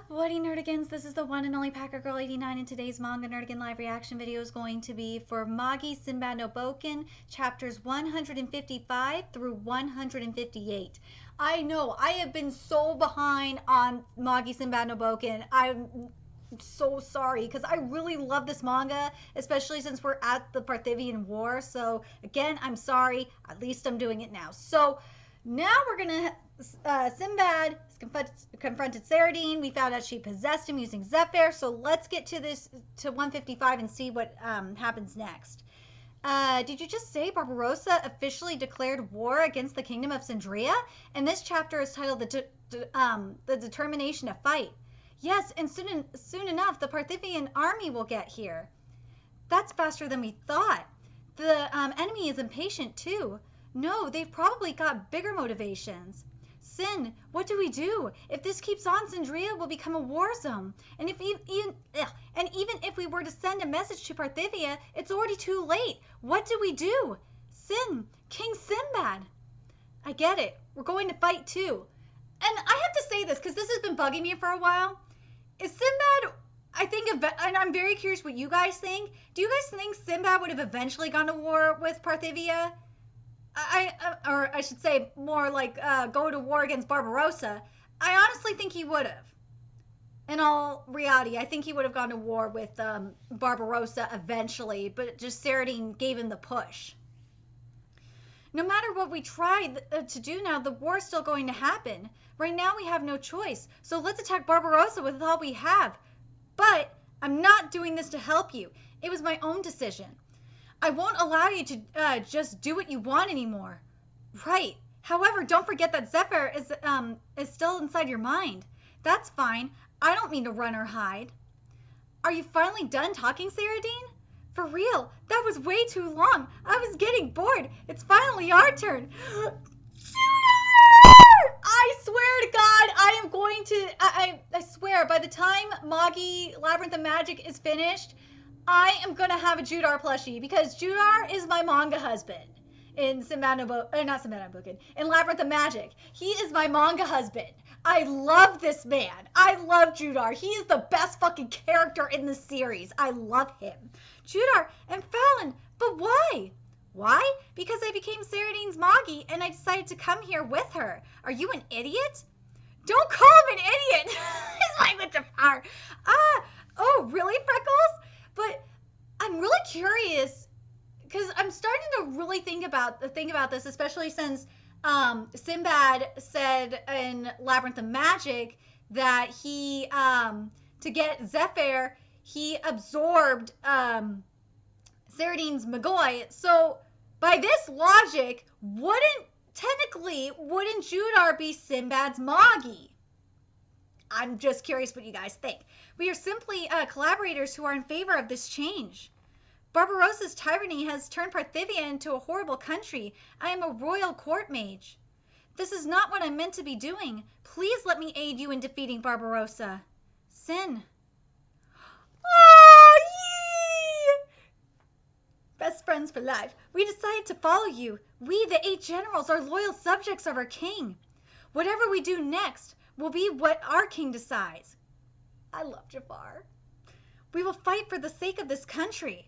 Whatty Nerdigans, this is the one and only Packer Girl 89, and today's Manga Nerdigan live reaction video is going to be for Magi, Sinbad no Bouken, chapters 155 through 158. I know, I have been so behind on Magi, Sinbad no Bouken. I'm so sorry, because I really love this manga, especially since we're at the Parthivian War. So, again, I'm sorry. At least I'm doing it now. So, now we're gonna Sinbad confronted Saradine. We found out she possessed him using Zephyr. So let's get to this to 155 and see what happens next. Did you just say Barbarossa officially declared war against the kingdom of Sindria? And this chapter is titled the Determination to Fight. Yes, and soon enough the Parthivian army will get here. That's faster than we thought. The enemy is impatient too. No, they've probably got bigger motivations. Sin, what do we do? If this keeps on, Sindria will become a war zone. And even if we were to send a message to Parthivia, it's already too late. What do we do? Sin, King Sinbad. I get it. We're going to fight too. And I have to say this because this has been bugging me for a while. Is Sinbad, and I'm very curious what you guys think. Do you guys think Sinbad would have eventually gone to war with Parthivia? Or I should say more like go to war against Barbarossa. I honestly think he would have. In all reality, I think he would have gone to war with Barbarossa eventually, but just Saradine gave him the push. No matter what we try to do now, the war is still going to happen. Right now we have no choice, so let's attack Barbarossa with all we have. But I'm not doing this to help you. It was my own decision. I won't allow you to just do what you want anymore. Right. However, don't forget that Zephyr is still inside your mind. That's fine. I don't mean to run or hide. Are you finally done talking, Saradine? For real, that was way too long. I was getting bored. It's finally our turn. I swear to God, I am going to... I swear, by the time Magi, Labyrinth of Magic is finished, I am going to have a Judar plushie, because Judar is my manga husband in in Labyrinth of Magic. He is my manga husband. I love this man. I love Judar. He is the best fucking character in the series. I love him. Judar and Fallon, but why? Why? Because I became Saradine's Magi and I decided to come here with her. Are you an idiot? Don't call him an idiot. His language of fire. Oh, really, Freckles? But I'm really curious because I'm starting to really think about this, especially since Sinbad said in Labyrinth of Magic that he to get Zephyr, he absorbed Saradine's Magoi. So by this logic, wouldn't Judar be Sinbad's Magi? I'm just curious what you guys think. We are simply collaborators who are in favor of this change. Barbarossa's tyranny has turned Parthivia into a horrible country. I am a royal court mage. This is not what I'm meant to be doing. Please let me aid you in defeating Barbarossa. Sin. Oh, yee! Best friends for life. We decided to follow you. We, the 8 generals, are loyal subjects of our king. Whatever we do next will be what our king decides. I love Jafar. We will fight for the sake of this country.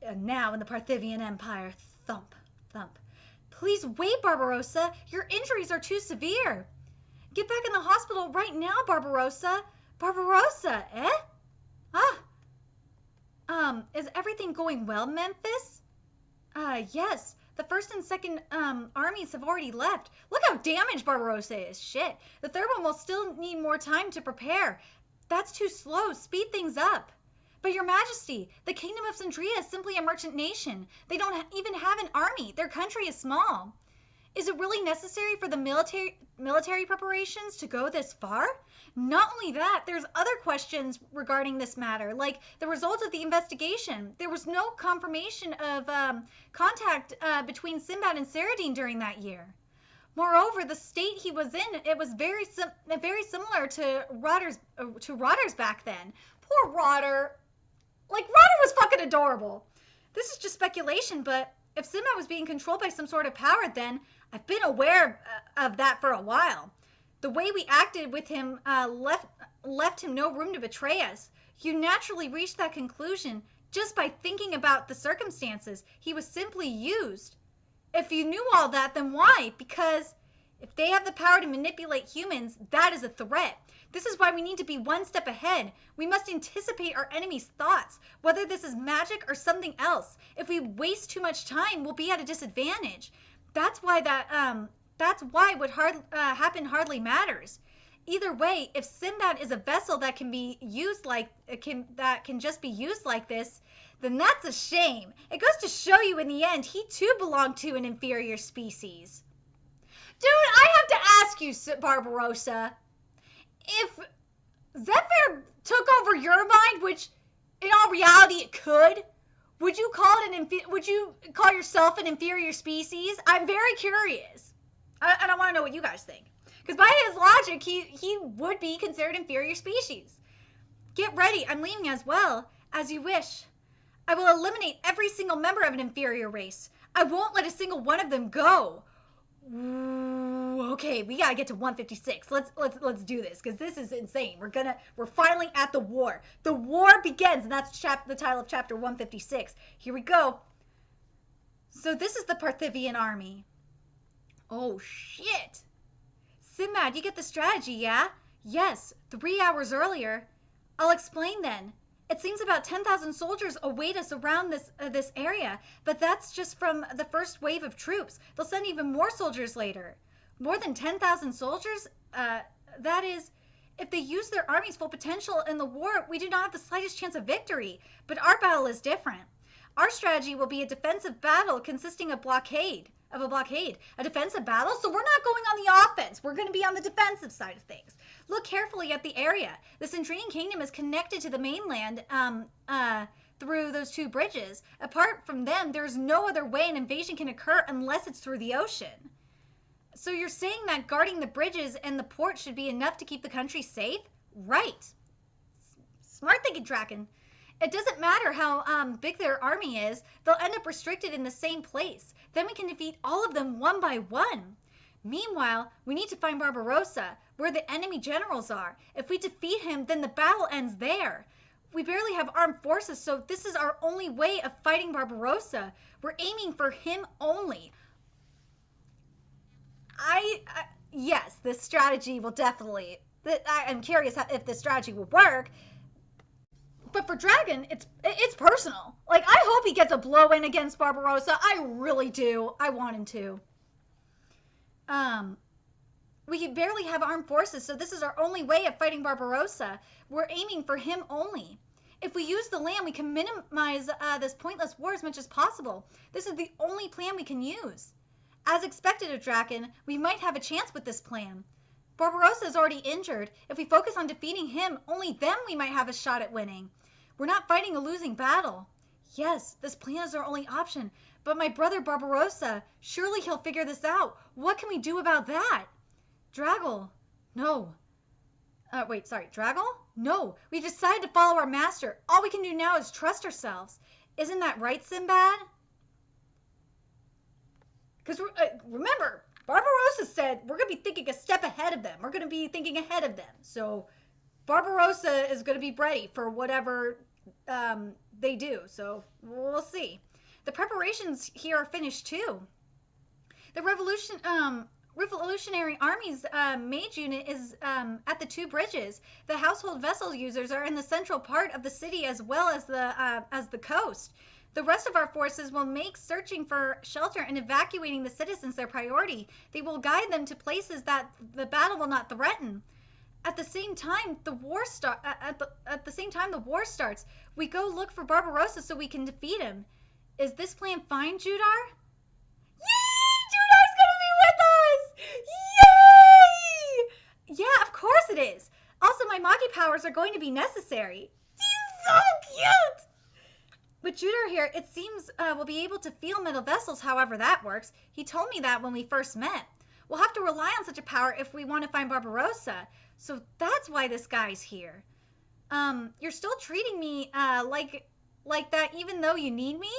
And now in the Parthivian Empire, thump, thump. Please wait, Barbarossa. Your injuries are too severe. Get back in the hospital right now, Barbarossa. Barbarossa, eh? Is everything going well, Memphis? Yes. The 1st and 2nd armies have already left. Look how damaged Barbarossa is. Shit. The 3rd one will still need more time to prepare. That's too slow. Speed things up. But Your Majesty, the Kingdom of Sindria is simply a merchant nation. They don't even have an army. Their country is small. Is it really necessary for the military preparations to go this far? Not only that, there's other questions regarding this matter, like the results of the investigation. There was no confirmation of contact between Sinbad and Saradine during that year. Moreover, the state he was in, it was very similar to Rodder's back then. Poor Rodder. Like, Rodder was fucking adorable. This is just speculation, but if Sinbad was being controlled by some sort of power, then I've been aware of that for a while. The way we acted with him left left him no room to betray us. You naturally reached that conclusion just by thinking about the circumstances. He was simply used. If you knew all that, then why? Because if they have the power to manipulate humans, that is a threat. This is why we need to be one step ahead. We must anticipate our enemy's thoughts, whether this is magic or something else. If we waste too much time, we'll be at a disadvantage. That's why what happen hardly matters. Either way, if Sinbad is a vessel that can just be used like this, then that's a shame. It goes to show you in the end, he too belonged to an inferior species. Dude, I have to ask you, Barbarossa, if Zephyr took over your mind, which in all reality it could, would you call yourself an inferior species? I'm very curious. And I want to know what you guys think. Because by his logic, he would be considered inferior species. Get ready, I'm leaving as well. As you wish. I will eliminate every single member of an inferior race. I won't let a single one of them go. Ooh, okay, we gotta get to 156. Let's do this, because this is insane. We're finally at the war. The war begins, and that's the title of chapter 156. Here we go. So this is the Parthivian army. Oh shit. Sinbad, you get the strategy, yeah? Yes, 3 hours earlier. I'll explain then. It seems about 10,000 soldiers await us around this area, but that's just from the first wave of troops. They'll send even more soldiers later. More than 10,000 soldiers? That is, if they use their army's full potential in the war, we do not have the slightest chance of victory. But our battle is different. Our strategy will be a defensive battle consisting of a blockade. A defensive battle? So we're not going on the offense. We're going to be on the defensive side of things. Look carefully at the area. The Cendrinian kingdom is connected to the mainland through those 2 bridges. Apart from them, there's no other way an invasion can occur unless it's through the ocean. So you're saying that guarding the bridges and the port should be enough to keep the country safe? Right. Smart thinking, Draken. It doesn't matter how big their army is. They'll end up restricted in the same place. Then we can defeat all of them one by one. Meanwhile, we need to find Barbarossa, where the enemy generals are. If we defeat him, then the battle ends there. We barely have armed forces, so this is our only way of fighting Barbarossa. We're aiming for him only. Yes, this strategy will definitely... I'm curious if this strategy will work. But for Dragon, it's personal. Like, I hope he gets a blow in against Barbarossa. I really do. I want him to. We barely have armed forces, so this is our only way of fighting Barbarossa. We're aiming for him only. If we use the land, we can minimize this pointless war as much as possible. This is the only plan we can use. As expected of Draken, we might have a chance with this plan. Barbarossa is already injured. If we focus on defeating him, only then we might have a shot at winning. We're not fighting a losing battle. Yes, this plan is our only option. But my brother Barbarossa, surely he'll figure this out. What can we do about that? Draggle. No. Draggle? No. We decided to follow our master. All we can do now is trust ourselves. Isn't that right, Sinbad? Because remember, Barbarossa said we're going to be thinking a step ahead of them. We're going to be thinking ahead of them. So Barbarossa is going to be ready for whatever they do. So we'll see. The preparations here are finished too. The Revolutionary Army's mage unit is at the 2 bridges. The household vessel users are in the central part of the city as well as the coast. The rest of our forces will make searching for shelter and evacuating the citizens their priority. They will guide them to places that the battle will not threaten. At the same time the war starts, we go look for Barbarossa so we can defeat him. Is this plan fine, Judar? Yay! Judar's gonna be with us! Yay! Yeah, of course it is. Also, my Magi powers are going to be necessary. He's so cute! With Judar here, it seems we'll be able to feel metal vessels, however that works. He told me that when we first met. We'll have to rely on such a power if we want to find Barbarossa. So that's why this guy's here. You're still treating me like that even though you need me?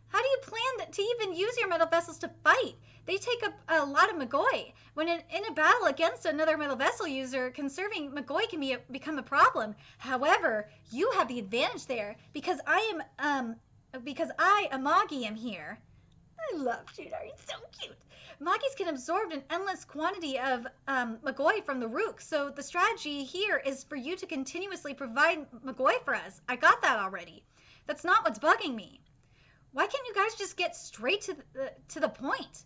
How do you plan to even use your metal vessels to fight? They take up a lot of Magoi. When in a battle against another metal vessel user, conserving Magoi can become a problem. However, you have the advantage there because I, a Magi, am here. I love Judar. He's so cute. Magis can absorb an endless quantity of Magoi from the Rook, so the strategy here is for you to continuously provide Magoi for us. I got that already. That's not what's bugging me. Why can't you guys just get straight to the point?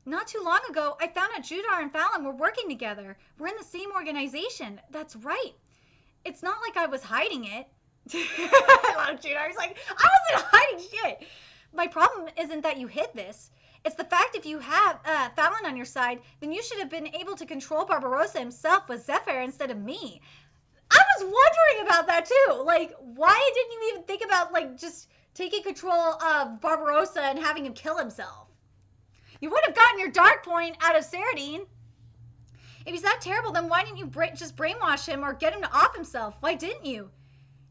Not too long ago, I found out Judar and Fallon were working together. We're in the same organization. That's right. It's not like I was hiding it. I love Judar. He's like, I wasn't hiding shit. My problem isn't that you hid this. It's the fact if you have Fallon on your side, then you should have been able to control Barbarossa himself with Zephyr instead of me. I was wondering about that too. Like, why didn't you even think about, like, just taking control of Barbarossa and having him kill himself? You would have gotten your dark point out of Saradine. If he's that terrible, then why didn't you just brainwash him or get him to off himself? Why didn't you?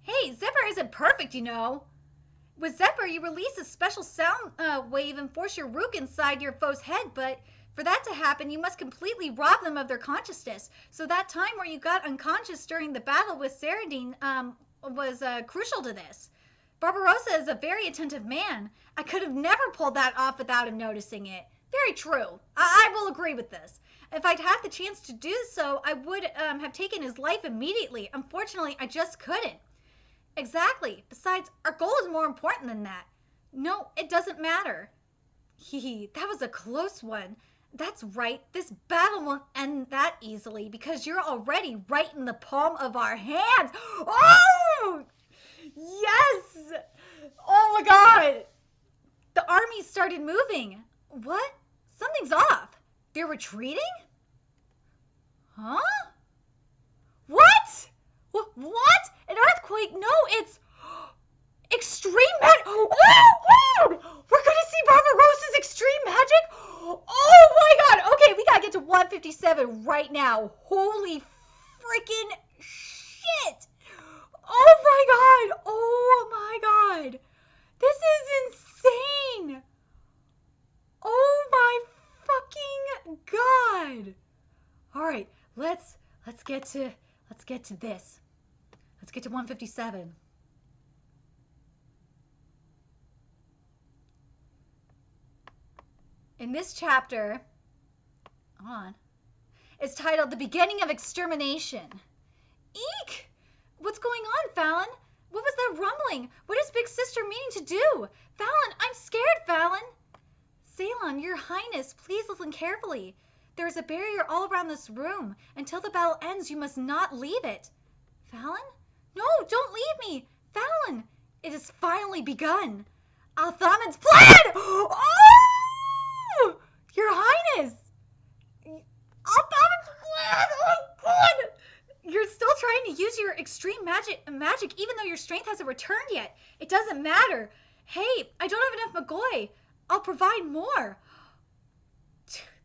Hey, Zephyr isn't perfect, you know. With Zephyr, you release a special sound wave and force your Rook inside your foe's head, but for that to happen, you must completely rob them of their consciousness. So that time where you got unconscious during the battle with Saradine was crucial to this. Barbarossa is a very attentive man. I could have never pulled that off without him noticing it. Very true. I will agree with this. If I'd had the chance to do so, I would have taken his life immediately. Unfortunately, I just couldn't. Exactly. Besides, our goal is more important than that. No, it doesn't matter. Hee, that was a close one. That's right. This battle won't end that easily because you're already right in the palm of our hands. Oh! Yes! Oh my god! The army started moving. What? Something's off. They're retreating? Huh? What? What? An earthquake? No, it's extreme magic. Oh, God! We're gonna see Barbarossa's extreme magic? Oh my god! Okay, we gotta get to 157 right now. Holy freaking shit! Oh my god! Oh my god! This is insane! Oh my fucking god! All right, let's get to this. Let's get to 157. In this chapter, it's titled "The Beginning of Extermination." Eek! What's going on, Fallon? What was that rumbling? What is Big Sister meaning to do? Fallon, I'm scared, Fallon! Ceylon, Your Highness, please listen carefully. There is a barrier all around this room. Until the battle ends, you must not leave it. Fallon? No, don't leave me! Fallon! It has finally begun. Althamon's plan! Oh! Your Highness! Althamon's plan! Oh, God! You're still trying to use your extreme magic even though your strength hasn't returned yet. It doesn't matter. Hey, I don't have enough Magoi. I'll provide more.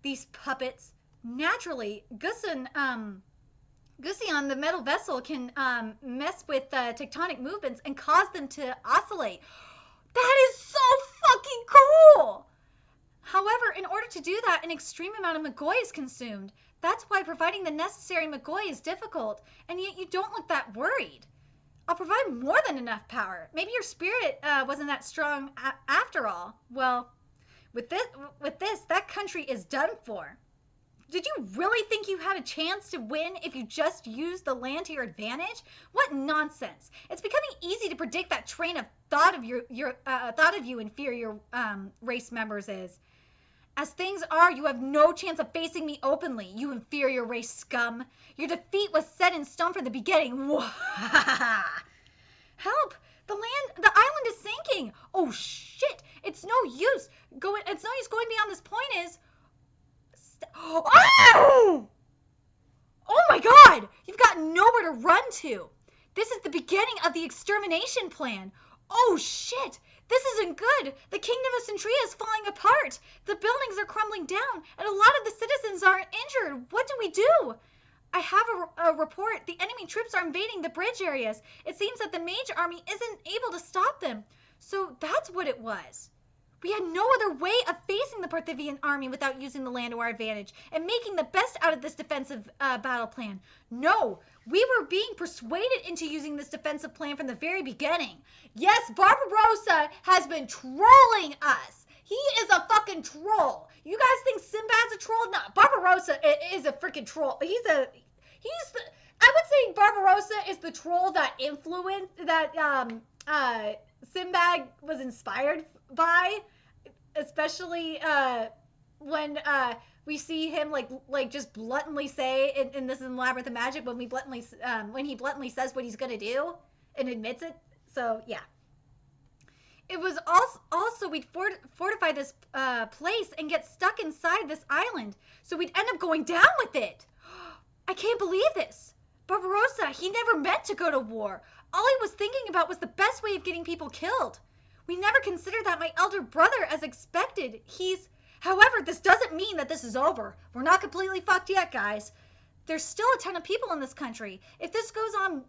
These puppets. Naturally, Gusion, the metal vessel, can mess with tectonic movements and cause them to oscillate. That is so fucking cool! However, in order to do that, an extreme amount of Magoi is consumed. That's why providing the necessary Magoi is difficult, and yet you don't look that worried. I'll provide more than enough power. Maybe your spirit wasn't that strong after all. Well, with this, that country is done for. Did you really think you had a chance to win if you just used the land to your advantage? What nonsense! It's becoming easy to predict that train of thought of you inferior race members is. As things are, you have no chance of facing me openly, you inferior race scum. Your defeat was set in stone from the beginning. Help! The island is sinking. Oh shit! It's no use going beyond this point. Oh! Oh my god! You've got nowhere to run to. This is the beginning of the extermination plan. Oh shit! This isn't good. The kingdom of Centria is falling apart. The buildings are crumbling down, and a lot of the citizens are injured. What do we do? I have a report. The enemy troops are invading the bridge areas. It seems that the mage army isn't able to stop them. So that's what it was. We had no other way of facing the Parthian army without using the land to our advantage and making the best out of this defensive battle plan. No, we were being persuaded into using this defensive plan from the very beginning. Yes, Barbarossa has been trolling us. He is a fucking troll. You guys think Sinbad's a troll? No, Barbarossa is a freaking troll. I would say Barbarossa is the troll that Sinbad was inspired by, especially when we see him like just bluntly say in this in Labyrinth of Magic when he bluntly says what he's gonna do and admits it. So yeah. It was also we'd fortify this place and get stuck inside this island, so we'd end up going down with it. I can't believe this. Barbarossa, he never meant to go to war. All he was thinking about was the best way of getting people killed. We never considered that my elder brother as expected. However, this doesn't mean that this is over. We're not completely fucked yet, guys. There's still a ton of people in this country. If this goes on,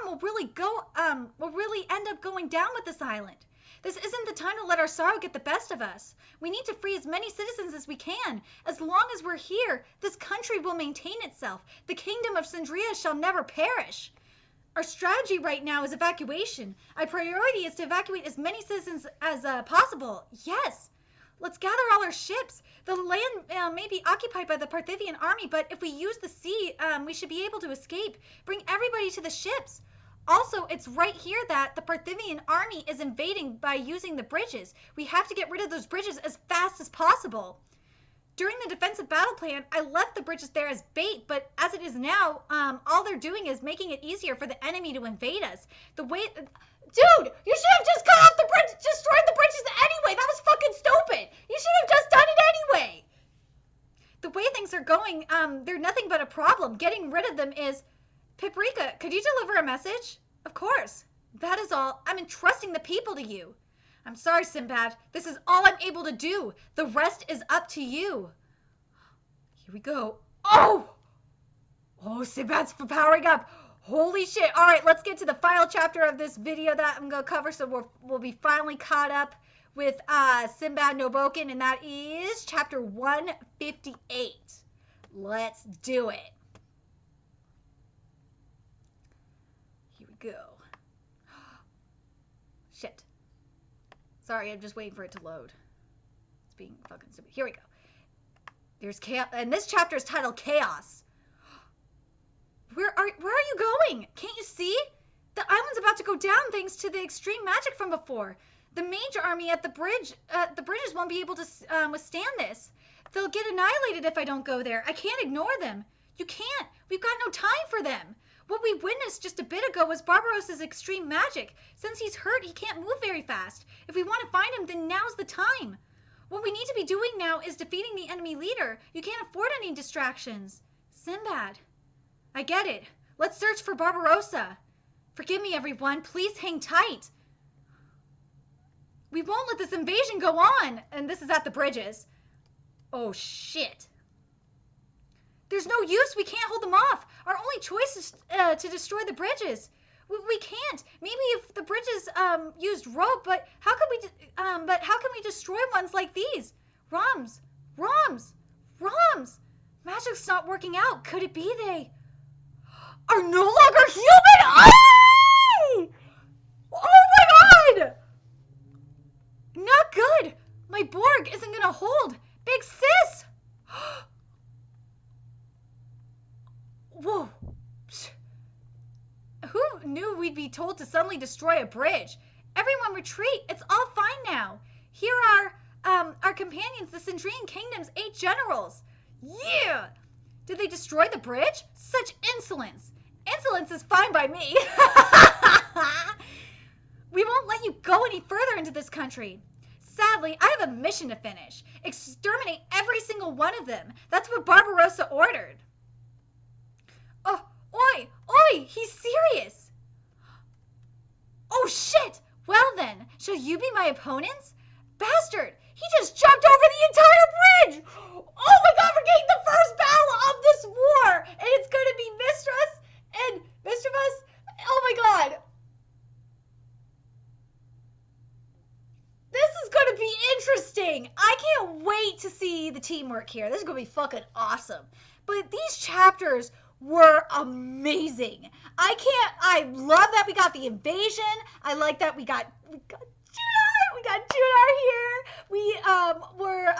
we'll really end up going down with this island. This isn't the time to let our sorrow get the best of us. We need to free as many citizens as we can. As long as we're here, this country will maintain itself. The kingdom of Sindria shall never perish. Our strategy right now is evacuation. Our priority is to evacuate as many citizens as possible. Yes. Let's gather all our ships. The land may be occupied by the Parthian army, but if we use the sea, we should be able to escape. Bring everybody to the ships. Also, it's right here that the Parthian army is invading by using the bridges. We have to get rid of those bridges as fast as possible. During the defensive battle plan, I left the bridges there as bait, but as it is now, all they're doing is making it easier for the enemy to invade us. Dude, you should have just cut off the bridge, destroyed the bridges anyway. That was fucking stupid. You should have just done it anyway. The way things are going, they're nothing but a problem. Getting rid of them is... Paprika, could you deliver a message? Of course. That is all. I'm entrusting the people to you. I'm sorry, Sinbad. This is all I'm able to do. The rest is up to you. Here we go. Oh! Oh, Sinbad's powering up. Holy shit. All right, let's get to the final chapter of this video that I'm going to cover. So we'll be finally caught up with Sinbad no Bouken, and that is chapter 158. Let's do it. Here we go. Shit. Sorry, I'm just waiting for it to load. It's being fucking stupid. Here we go. There's chaos, and this chapter is titled Chaos. Where are you going? Can't you see? The island's about to go down thanks to the extreme magic from before. The mage army at the bridges won't be able to withstand this. They'll get annihilated if I don't go there. I can't ignore them. You can't. We've got no time for them. What we witnessed just a bit ago was Barbarossa's extreme magic. Since he's hurt, he can't move very fast. If we want to find him, then now's the time. What we need to be doing now is defeating the enemy leader. You can't afford any distractions. Sinbad. I get it. Let's search for Barbarossa. Forgive me, everyone. Please hang tight. We won't let this invasion go on. And this is at the bridges. Oh, shit. There's no use. We can't hold them off. Our only choice is to destroy the bridges. We can't. Maybe if the bridges used rope, but how can we destroy ones like these? Roms. Magic's not working out. Could it be they are no longer human? Oh my god! Not good. My Borg isn't gonna hold. Big sis. Whoa. Who knew we'd be told to suddenly destroy a bridge? Everyone retreat. It's all fine now. Here are our companions, the Sindrian Kingdom's 8 generals. Yeah! Did they destroy the bridge? Such insolence. Insolence is fine by me. We won't let you go any further into this country. Sadly, I have a mission to finish. Exterminate every single one of them. That's what Barbarossa ordered. Oh, oi! He's serious! Oh, shit! Well then, shall you be my opponents? Bastard! He just jumped over the entire bridge! Oh my god, we're getting the first battle of this war! And it's gonna be Mistress and Mischievous. Oh my god! This is gonna amazing. I can't wait to see the teamwork here. This is going to be fucking awesome. But these chapters were amazing. I love that we got the invasion. I like that we got Junar. We got Junar here. We're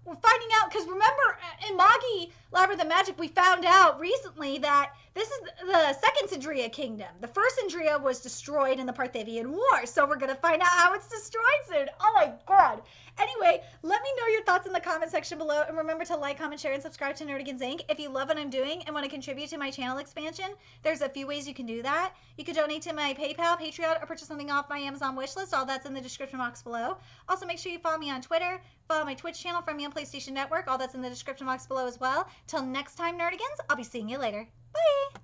finding out, because remember in Magi Labyrinth of Magic, we found out recently that this is the second Sindria kingdom. The first Sindria was destroyed in the Parthian War, so we're gonna find out how it's destroyed soon. Oh my god. Anyway, let me know your thoughts in the comment section below, and remember to like, comment, share, and subscribe to Nerdigans Inc. If you love what I'm doing and want to contribute to my channel expansion, there's a few ways you can do that. You can donate to my PayPal, Patreon, or purchase something off my Amazon wishlist. All that's in the description box below. Also, make sure you follow me on Twitter, follow my Twitch channel, find me on PlayStation Network. All that's in the description box below as well. Till next time, Nerdigans, I'll be seeing you later. Bye!